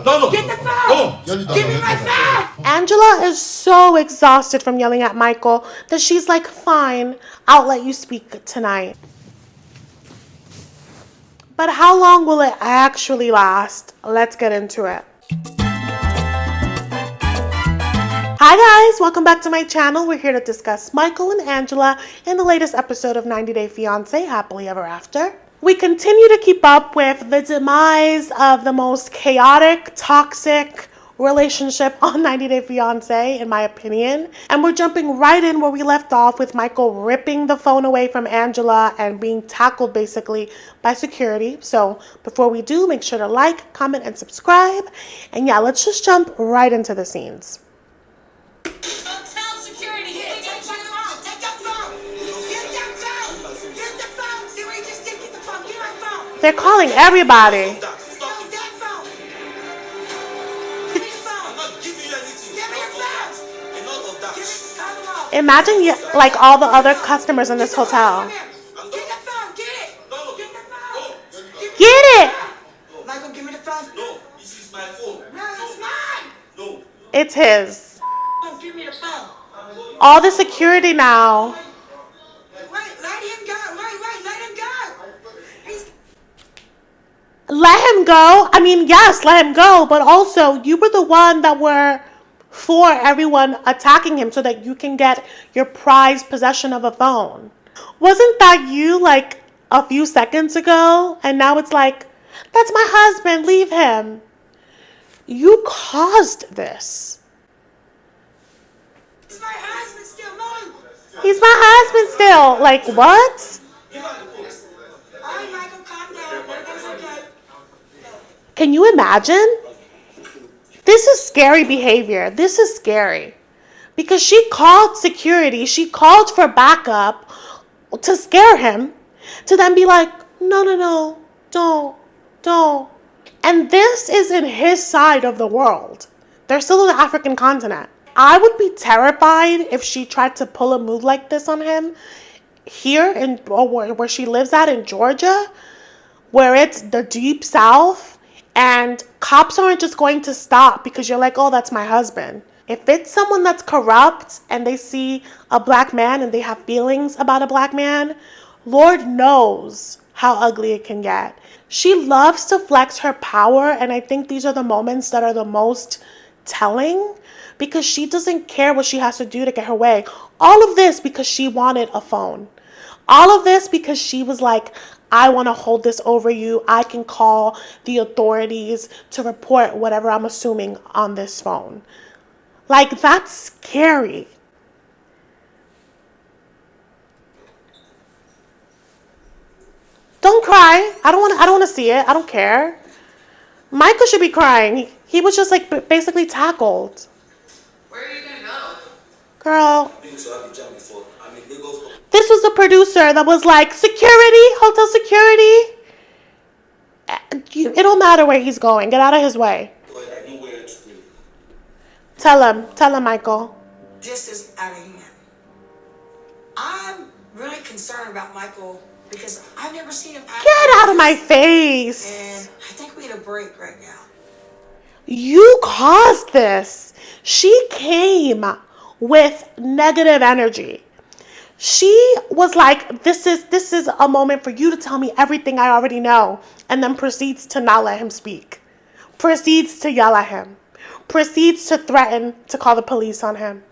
No. Get the phone. No. Give me my phone. Angela is so exhausted from yelling at Michael that she's like, fine, I'll let you speak tonight. But how long will it actually last? Let's get into it. Hi guys, welcome back to my channel. We're here to discuss Michael and Angela in the latest episode of 90 Day Fiancé Happily Ever After. We continue to keep up with the demise of the most chaotic, toxic relationship on 90 Day Fiancé, in my opinion. And we're jumping right in where we left off with Michael ripping the phone away from Angela and being tackled basically by security. So before we do, make sure to like, comment, and subscribe. And yeah, let's just jump right into the scenes. They're calling everybody. Imagine like all the other customers in this hotel. Get it! Michael, give me the phone. No, this is my phone. No, it's mine. No. It's his. Give me the phone. All the security now. Wait, let him go. Wait, let him go. Let him go? I mean, yes, let him go. But also, you were the one that were for everyone attacking him so that you can get your prized possession of a phone. Wasn't that you like a few seconds ago? And now it's like, that's my husband, leave him. You caused this. He's my husband still. No. He's my husband still. Like, what? All right, Michael, calm down. Everything's okay. Can you imagine? This is scary behavior. This is scary. Because she called security. She called for backup to scare him. To then be like, no, don't. And this is in his side of the world. They're still in the African continent. I would be terrified if she tried to pull a move like this on him here in where she lives at in Georgia, where it's the deep south, and cops aren't just going to stop because you're like, oh, that's my husband. If it's someone that's corrupt and they see a black man and they have feelings about a black man, Lord knows how ugly it can get. She loves to flex her power, and I think these are the moments that are the most telling, because she doesn't care what she has to do to get her way. All of this because she wanted a phone. All of this because she was like, I want to hold this over you. I can call the authorities to report whatever I'm assuming on this phone. Like, that's scary. Don't cry. I don't want to see it. I don't care. Michael should be crying. He was just like basically tackled. Where are you going to go? Girl. This was the producer that was like, security, hotel security. It don't matter where he's going. Get out of his way. Tell him, Michael. This is out of hand. I'm really concerned about Michael because I've never seen him act. Get out of my face. And I think we need a break right now. You caused this. She came with negative energy. She was like, this is a moment for you to tell me everything I already know, and then proceeds to not let him speak. Proceeds to yell at him. Proceeds to threaten to call the police on him.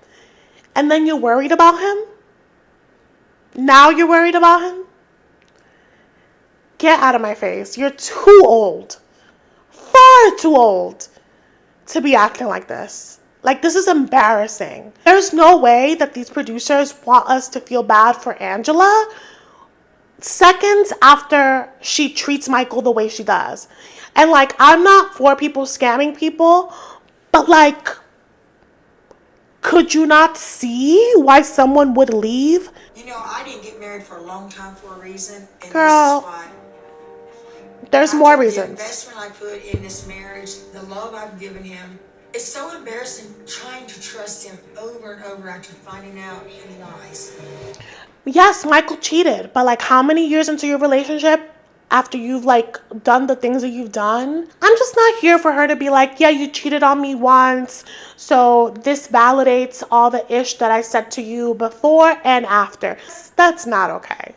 And then you're worried about him? Now you're worried about him? Get out of my face. You're too old. Far too old to be acting like this. Like, this is embarrassing. There's no way that these producers want us to feel bad for Angela seconds after she treats Michael the way she does. And, like, I'm not for people scamming people, but, like, could you not see why someone would leave? You know, I didn't get married for a long time for a reason. And Girl, this is why. there's more reasons. The investment I put in this marriage, the love I've given him, it's so embarrassing trying to trust him over and over after finding out he lies. Yes, Michael cheated, but like how many years into your relationship after you've like done the things that you've done. I'm just not here for her to be like, yeah, you cheated on me once, so this validates all the ish that I said to you before and after. That's not okay.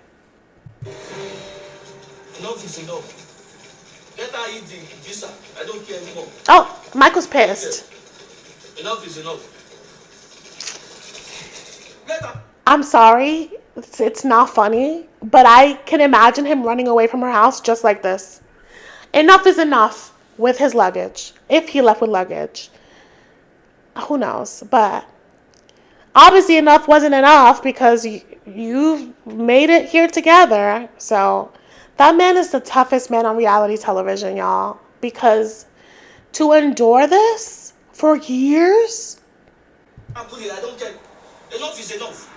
Enough is enough. Let her eat the visa. I don't care anymore. Oh, Michael's pissed. Enough is enough. Let her. I'm sorry, it's not funny, but I can imagine him running away from her house just like this. Enough is enough with his luggage, if he left with luggage. Who knows? But obviously enough wasn't enough because you made it here together. So that man is the toughest man on reality television, y'all. Because to endure this for years. I don't care. Enough is enough.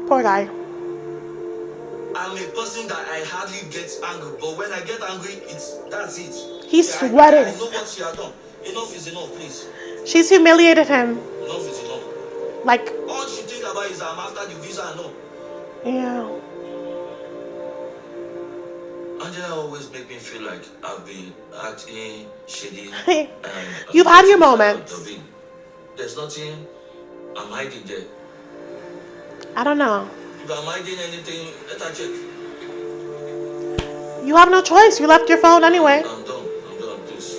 Poor guy. I'm a person that I hardly get angry, but when I get angry, that's it. He's sweating. I know what she has done. Enough is enough, please. She's humiliated him. Enough is enough. Like, all she think about is I'm after the visa and all. yeah. Angela always make me feel like I've been acting shady. You've had your moments. There's nothing I'm hiding there. I don't know. If I'm hiding anything, let her check. You have no choice. You left your phone anyway. I'm done, please.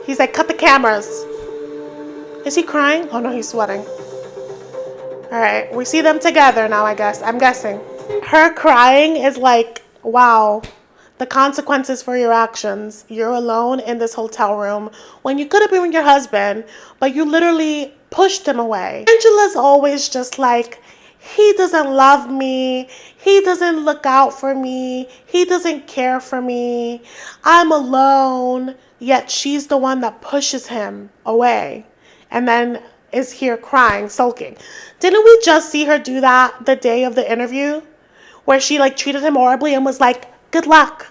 He's like, cut the cameras. Is he crying? Oh no, he's sweating. All right, we see them together now, I guess. I'm guessing. Her crying is like, wow, the consequences for your actions. You're alone in this hotel room when you could have been with your husband, but you literally pushed him away. Angela's always just like, he doesn't love me. He doesn't look out for me. He doesn't care for me. I'm alone. Yet she's the one that pushes him away and then is here crying, sulking. Didn't we just see her do that the day of the interview? Where she like treated him horribly and was like, good luck,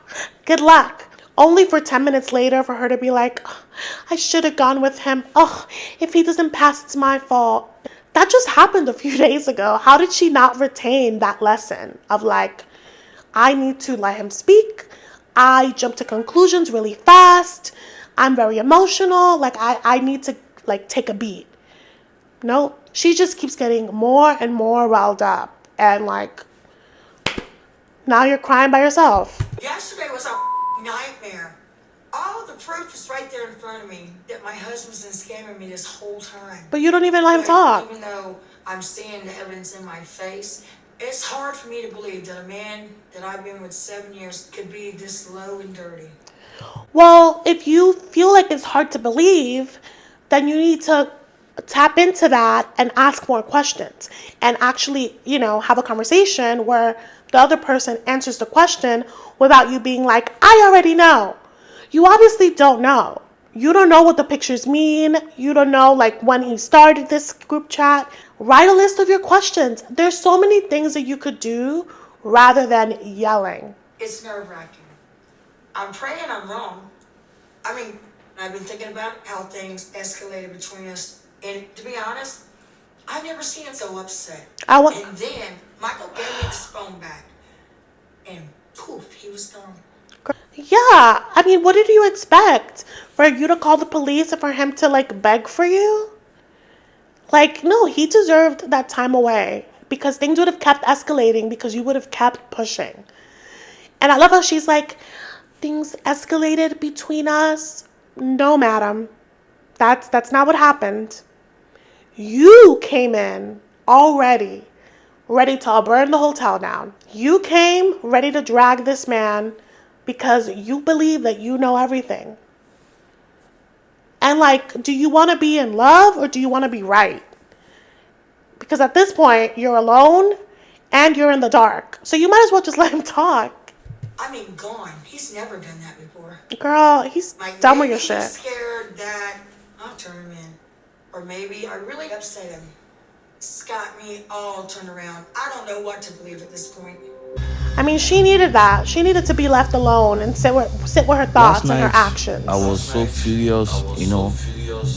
good luck. Only for 10 minutes later for her to be like, oh, I should have gone with him. Oh, if he doesn't pass, it's my fault. That just happened a few days ago. How did she not retain that lesson of like, I need to let him speak. I jump to conclusions really fast. I'm very emotional. Like I need to like take a beat. No, she just keeps getting more and more riled up and like, now you're crying by yourself. Yesterday was a nightmare. All the proof is right there in front of me that my husband's been scamming me this whole time. But you don't even let him talk. Even though I'm seeing the evidence in my face, it's hard for me to believe that a man that I've been with 7 years could be this low and dirty. Well, if you feel like it's hard to believe, then you need to tap into that and ask more questions and actually, have a conversation where the other person answers the question without you being like, I already know. You obviously don't know. You don't know what the pictures mean. You don't know like when he started this group chat. Write a list of your questions. There's so many things that you could do rather than yelling. It's nerve-wracking. I'm praying I'm wrong. I mean, I've been thinking about how things escalated between us. And to be honest, I've never seen him so upset. And then Michael gave me his phone back. And poof, he was gone. Yeah, I mean, what did you expect? For you to call the police and for him to like beg for you? Like, no, he deserved that time away because things would have kept escalating because you would have kept pushing. And I love how she's like, things escalated between us. No, madam. That's not what happened. You came in already ready to burn the hotel down. You came ready to drag this man because you believe that you know everything. And like, do you want to be in love or do you want to be right? Because at this point, you're alone and you're in the dark. So you might as well just let him talk. I mean, gone. He's never done that before. Girl, he's like, done with your shit. He's scared that I'll turn him in. Or maybe I really upset him. It's got me all turned around. I don't know what to believe at this point. I mean, she needed that. She needed to be left alone and sit with her thoughts and her actions. I was so furious,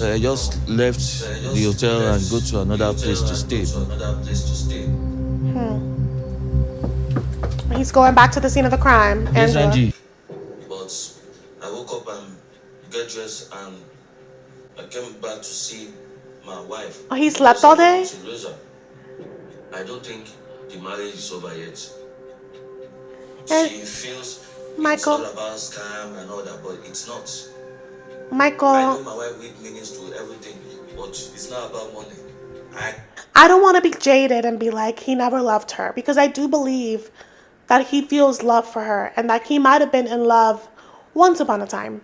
I just left the hotel and go to another place to stay. He's going back to the scene of the crime. Yes, Angela. Angie. But I woke up and get dressed and I came back to see my wife. Oh, he slept all day? I don't think the marriage is over yet. And She feels it's Michael. all about scam and all that, but it's not. I Michael. know my wife with meanings to everything, but it's not about money. I don't want to be jaded and be like, he never loved her, because I do believe that he feels love for her and that he might have been in love once upon a time.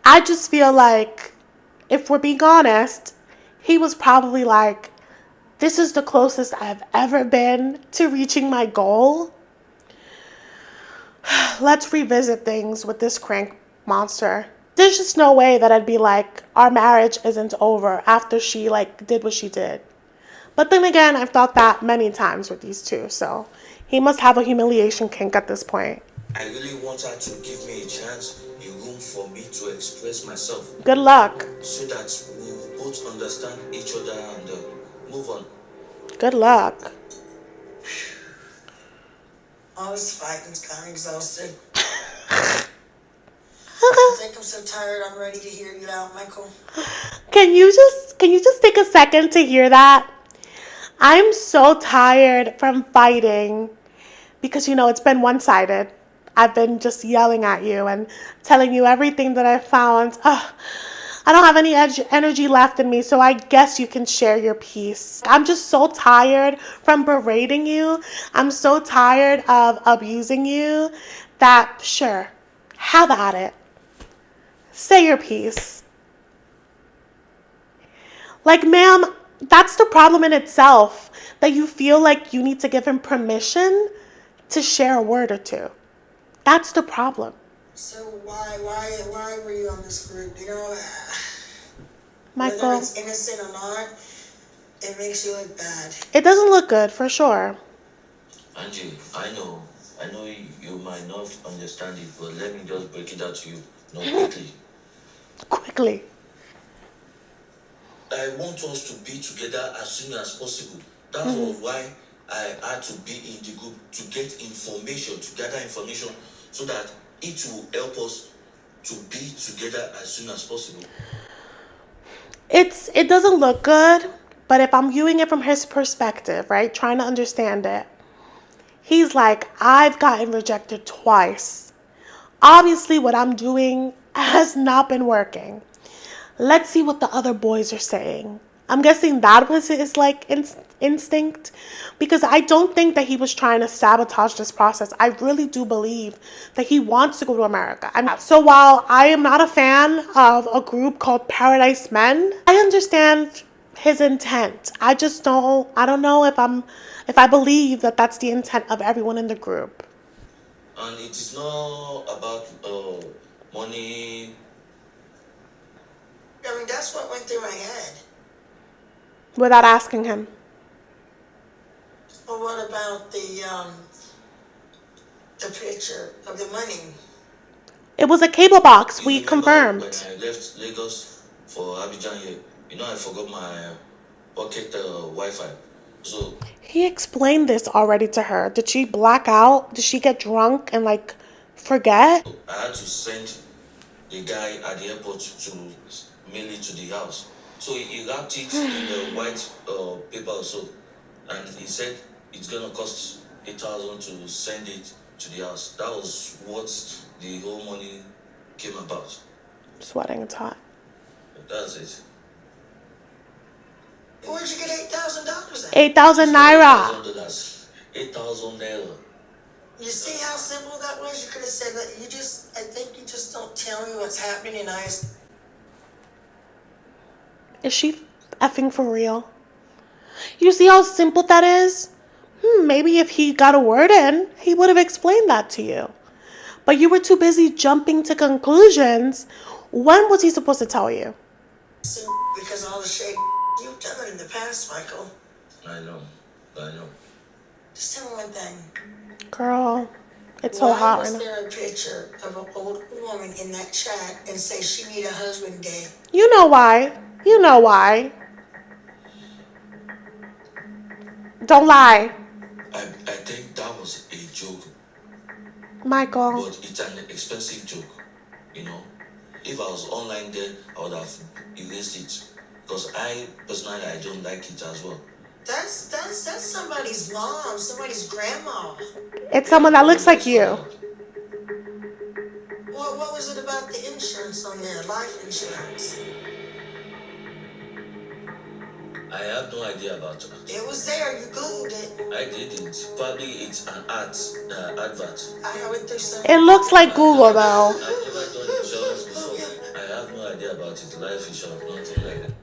I just feel like, if we're being honest, he was probably like, this is the closest I've ever been to reaching my goal. Let's revisit things with this crank monster. There's just no way that I'd be like, our marriage isn't over after she did what she did. But then again, I've thought that many times with these two, so he must have a humiliation kink at this point. I really want her to give me a chance, a room for me to express myself. Good luck. So that we will both understand each other and move on. Good luck. All this fighting's kind of exhausted. I think I'm so tired. I'm ready to hear you out, Michael. Can you just take a second to hear that? I'm so tired from fighting because, it's been one-sided. I've been just yelling at you and telling you everything that I found. I don't have any energy left in me, so I guess you can share your piece. I'm just so tired from berating you. I'm so tired of abusing you that, sure, have at it. Say your piece. Ma'am, that's the problem in itself, that you feel like you need to give him permission to share a word or two. That's the problem. So why were you on this group? Michael, Whether it's innocent or not, it makes you look bad. It doesn't look good, for sure. Angie, I know you might not understand it, but let me just break it out to you quickly. Quickly. I want us to be together as soon as possible. That was why I had to be in the group, to get information, to gather information, so that it will help us to be together as soon as possible. It doesn't look good, but if I'm viewing it from his perspective, right, trying to understand it, he's like, I've gotten rejected twice. Obviously, what I'm doing has not been working. Let's see what the other boys are saying. I'm guessing that was his instinct, because I don't think that he was trying to sabotage this process. I really do believe that he wants to go to America. So while I am not a fan of a group called Paradise Men, I understand his intent. I don't know if I believe that that's the intent of everyone in the group. And it is not about money. That's what went through my head. Without asking him. Well, what about the picture of the money? It was a cable box. We confirmed. When I left Lagos for Abidjan here, I forgot my pocket Wi-Fi. So He explained this already to her. Did she black out? Did she get drunk and forget? I had to send the guy at the airport to mail it to the house. So he wrapped it in the white paper also, and he said it's gonna cost 8,000 to send it to the house. That was what the whole money came about. Sweating, it's hot. That's it. Where'd you get $8,000 at? 8,000 naira. $8,000. 8,000 naira. You see how simple that was? You could have said that. I think you just don't tell me what's happening, and Is she effing for real? You see how simple that is? Maybe if he got a word in, he would have explained that to you. But you were too busy jumping to conclusions. When was he supposed to tell you? Because all the shit you've done in the past, Michael. I know. Just tell me one thing. Girl, it's so hot Why right was now. there a picture of an old woman in that chat and say she need a husband dead? You know why. Don't lie. I think that was a joke, Michael. but it's an expensive joke, you know. If I was online then, I would have erased it. Because I personally I don't like it as well. That's somebody's mom, somebody's grandma. It's someone that looks like you. What was it about the insurance on there? Life insurance. I have no idea about it. It was there. You Googled it. I didn't. Probably it's an advert. I went through some. It looks like Google though. I've never done insurance before. I have no idea about it. Life insurance, nothing like that.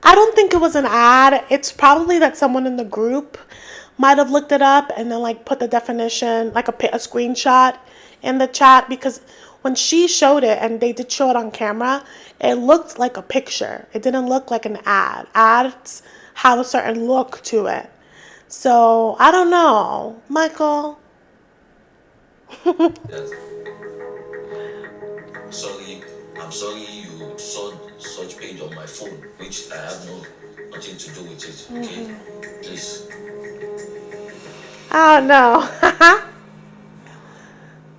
I don't think it was an ad. It's probably that someone in the group might have looked it up and then like put the definition, like a screenshot in the chat, because when she showed it and they did show it on camera, it looked like a picture. It didn't look like an ad. Ads have a certain look to it. So I don't know, Michael. Yes. I'm sorry you saw such page on my phone, which I have nothing to do with it. Okay, please. Oh no.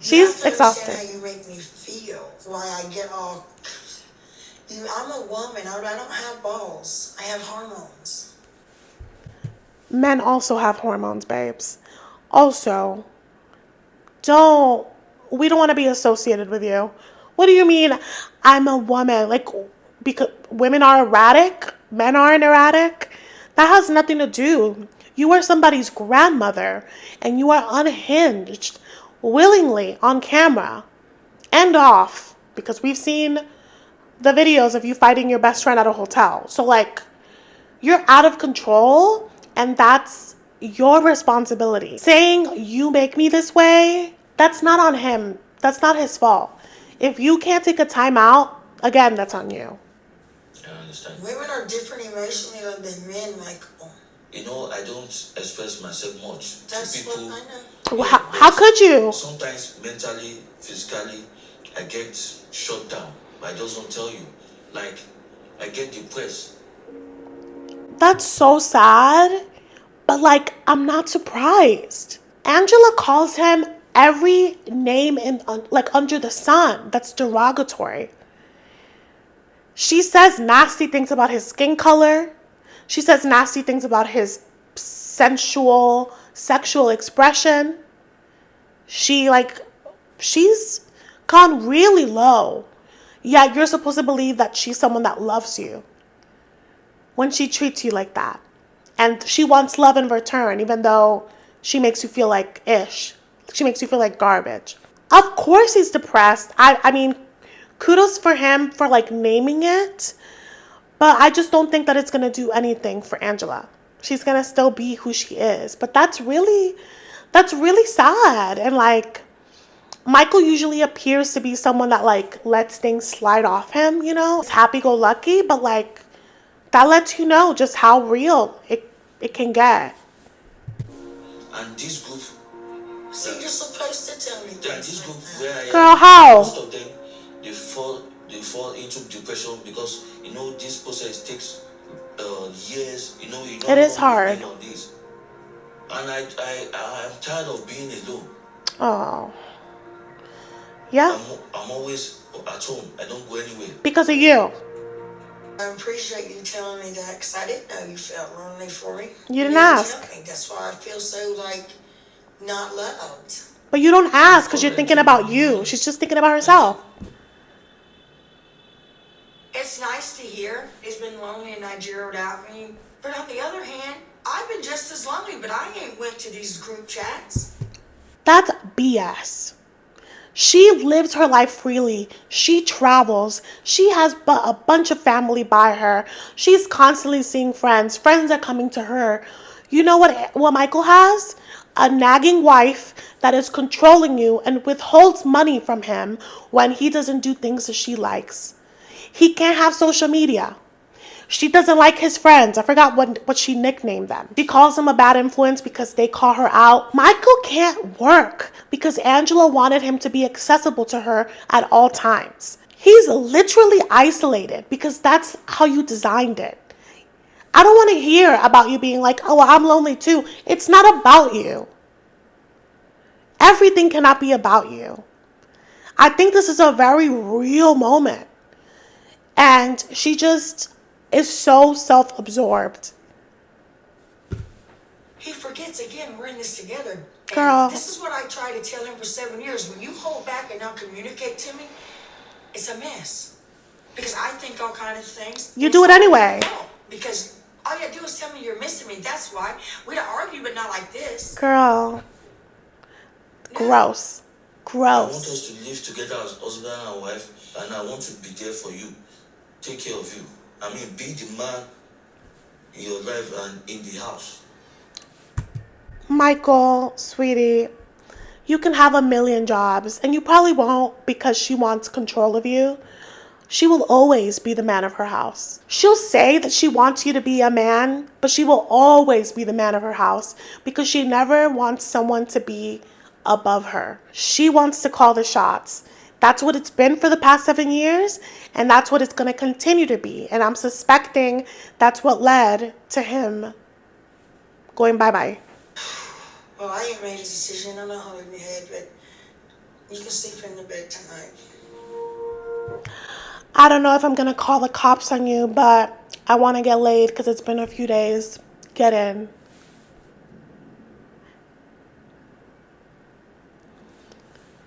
She's You have to exhausted. understand how you make me feel. Why I get all. I'm a woman. I don't have balls. I have hormones. Men also have hormones, babes. Also, we don't want to be associated with you. What do you mean I'm a woman? Like, because women are erratic, men aren't erratic? That has nothing to do. You are somebody's grandmother and you are unhinged willingly on camera and off, because we've seen the videos of you fighting your best friend at a hotel. So like, you're out of control and that's your responsibility. Saying you make me this way, that's not on him. That's not his fault. If you can't take a time out, again, that's on you. I understand. Women are different emotionally than men, Michael. You know, I don't express myself much That's to people. what I know. How could you? Sometimes mentally, physically, I get shut down. I just don't tell you. Like, I get depressed. That's so sad. But like, I'm not surprised. Angela calls him every name like under the sun that's derogatory. She says nasty things about his skin color. She says nasty things about his sexual expression. She's gone really low. Yeah, you're supposed to believe that she's someone that loves you when she treats you like that. And she wants love in return, even though she makes you feel like ish. She makes you feel like garbage. Of course he's depressed. I mean, kudos for him for like naming it. But I just don't think that it's going to do anything for Angela. She's going to still be who she is. But that's really sad. And like, Michael usually appears to be someone that like lets things slide off him, you know? It's happy-go-lucky, but like, that lets you know just how real it can get. And this group, See, you're supposed to tell me yeah, this things group like that. where I am, Girl, how? most of them they fall into depression because you know this process takes years. You know, you don't It is know hard. on this. And I'm tired of being alone. Oh. Yeah, I'm always at home. I don't go anywhere. because of you. I appreciate you telling me that because I didn't know you felt lonely for me. You didn't didn't ask. tell me. That's why I feel so like not loved. But you don't ask because you're thinking about you. She's just thinking about herself. It's nice to hear he's been lonely in Nigeria without me. But on the other hand, I've been just as lonely, but I ain't went to these group chats. That's BS. She lives her life freely. She travels. She has a bunch of family by her. She's constantly seeing friends. Friends are coming to her. You know what Michael has? A nagging wife that is controlling you and withholds money from him when he doesn't do things that she likes. He can't have social media. She doesn't like his friends. I forgot what she nicknamed them. She calls him a bad influence because they call her out. Michael can't work because Angela wanted him to be accessible to her at all times. He's literally isolated because that's how you designed it. I don't want to hear about you being like, oh, I'm lonely too. It's not about you. Everything cannot be about you. I think this is a very real moment. And she just is so self-absorbed. He forgets again, we're in this together. Girl. And this is what I tried to tell him for 7 years. When you hold back and not communicate to me, it's a mess. Because I think all kinds of things. You do it anyway. Because all you do is tell me you're missing me. That's why. We'd argue, but not like this. Girl. Gross. I want Gross. us to live together as husband and wife, and I want to be there for you, take care of you. I mean, be the man in your life and in the house. Michael, sweetie, you can have a million jobs, and you probably won't because she wants control of you. She will always be the man of her house. She'll say that she wants you to be a man, but she will always be the man of her house because she never wants someone to be above her. She wants to call the shots. That's what it's been for the past 7 years, and that's what it's going to continue to be. And I'm suspecting that's what led to him going bye-bye. Well, I ain't made a decision. I'm not holding your head, but you can sleep in the bed tonight. I don't know if I'm going to call the cops on you, but I want to get laid because it's been a few days. Get in.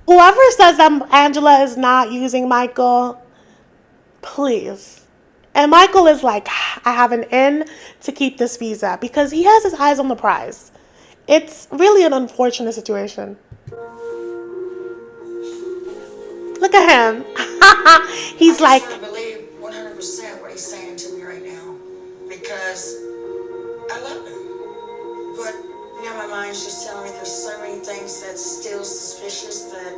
Whoever says that Angela is not using Michael, please. And Michael is like, I have an in to keep this visa because he has his eyes on the prize. It's really an unfortunate situation. Look at him. He's like, I believe 100% what he's saying to me right now because I love him. But, you know, my mind's just telling me there's so many things that's still suspicious that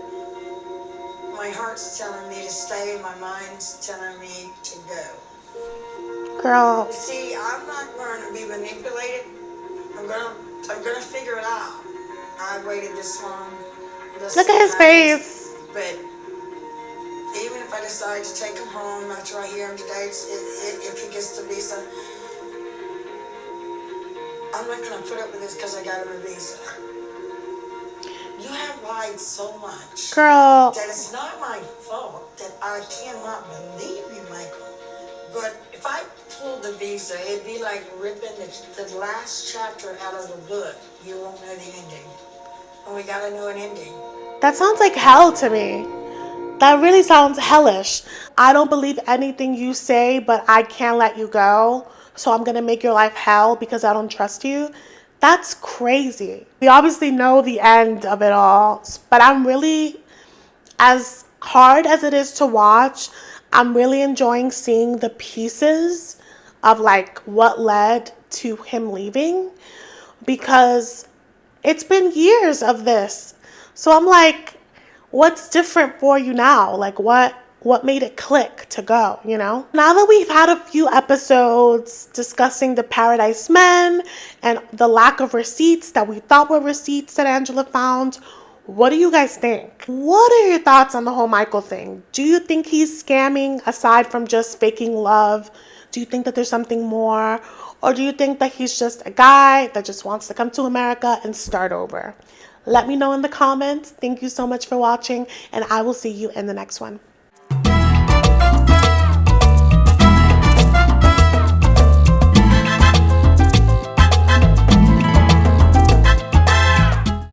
my heart's telling me to stay, my mind's telling me to go. girl. You see, I'm not going to be manipulated. I'm gonna figure it out. I've waited this long. Look at his face. But even if I decide to take him home after I hear him today, if he gets the visa, I'm not gonna put up with this because I got him a visa. You have lied so much, Girl. that it's not my fault that I cannot believe you, Michael. But if I pulled the visa, it'd be like ripping the last chapter out of the book. You won't know the ending. And we gotta know an ending. That sounds like hell to me. That really sounds hellish. I don't believe anything you say, but I can't let you go. So I'm going to make your life hell because I don't trust you. That's crazy. We obviously know the end of it all, but I'm really, as hard as it is to watch, I'm really enjoying seeing the pieces of like what led to him leaving because it's been years of this. So I'm like, what's different for you now? Like what made it click to go, you know? Now that we've had a few episodes discussing the Paradise Men and the lack of receipts that we thought were receipts that Angela found, what do you guys think? What are your thoughts on the whole Michael thing? Do you think he's scamming aside from just faking love? Do you think that there's something more? Or do you think that he's just a guy that just wants to come to America and start over? Let me know in the comments. Thank you so much for watching, and I will see you in the next one.